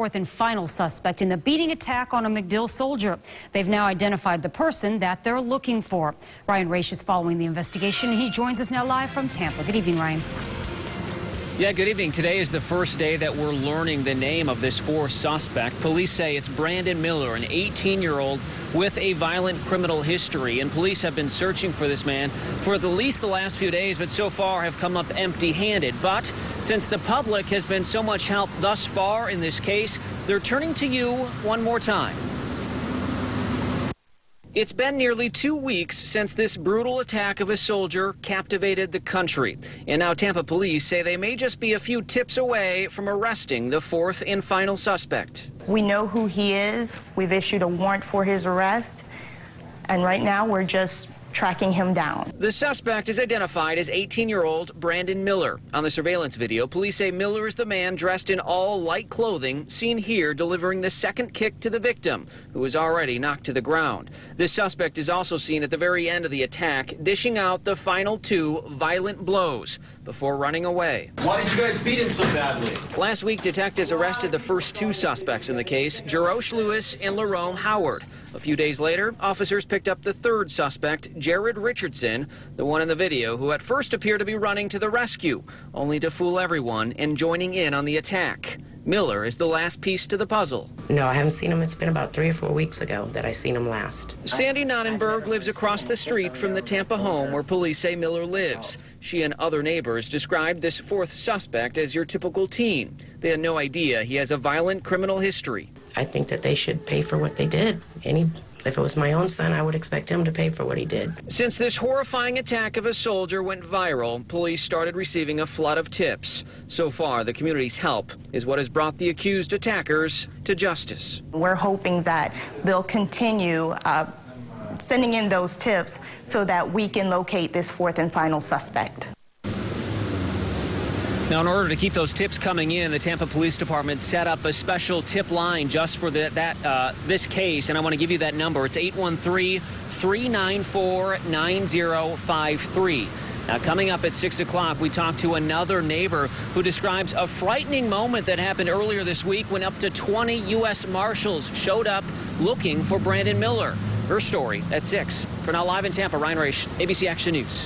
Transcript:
Fourth and final suspect in the beating attack on a MacDill soldier. They've now identified the person that they're looking for. Ryan Raish is following the investigation. He joins us now live from Tampa. Good evening, Ryan. Yeah, good evening. Today is the first day that we're learning the name of this fourth suspect. Police say it's Brandon Miller, an 18-year-old with a violent criminal history. And police have been searching for this man for at least the last few days, but so far have come up empty-handed. But since the public has been so much help thus far in this case, they're turning to you one more time. It's been nearly 2 weeks since this brutal attack of a soldier captivated the country. And now Tampa police say they may just be a few tips away from arresting the fourth and final suspect. We know who he is. We've issued a warrant for his arrest. And right now we're just tracking him down. The suspect is identified as 18-year-old Brandon Miller. On the surveillance video, police say Miller is the man dressed in all light clothing seen here delivering the second kick to the victim, who was already knocked to the ground. This suspect is also seen at the very end of the attack, dishing out the final 2 violent blows before running away. Why did you guys beat him so badly? Last week, detectives arrested the first 2 suspects in the case, Jarosh Lewis and Lerome Howard. A few days later, officers picked up the 3rd suspect, Jared Richardson, the one in the video who at first appeared to be running to the rescue, only to fool everyone and joining in on the attack. Miller is the last piece to the puzzle. No, I haven't seen him. It's been about 3 or 4 weeks ago that I seen him last. Sandy Nonnenberg lives across the street from the Tampa home where police say Miller lives. She and other neighbors described this 4th suspect as your typical teen. They had no idea he has a violent criminal history. I think that they should pay for what they did. If it was my own son, I would expect him to pay for what he did. Since this horrifying attack of a soldier went viral, police started receiving a flood of tips. So far, the community's help is what has brought the accused attackers to justice. We're hoping that they'll continue sending in those tips so that we can locate this 4th and final suspect. Now, in order to keep those tips coming in, the Tampa Police Department set up a special tip line just for this case, and I want to give you that number. It's 813-394-9053. Now, coming up at 6 o'clock, we talked to another neighbor who describes a frightening moment that happened earlier this week when up to 20 U.S. Marshals showed up looking for Brandon Miller. Her story at 6. For now, live in Tampa, Ryan Raish, ABC Action News.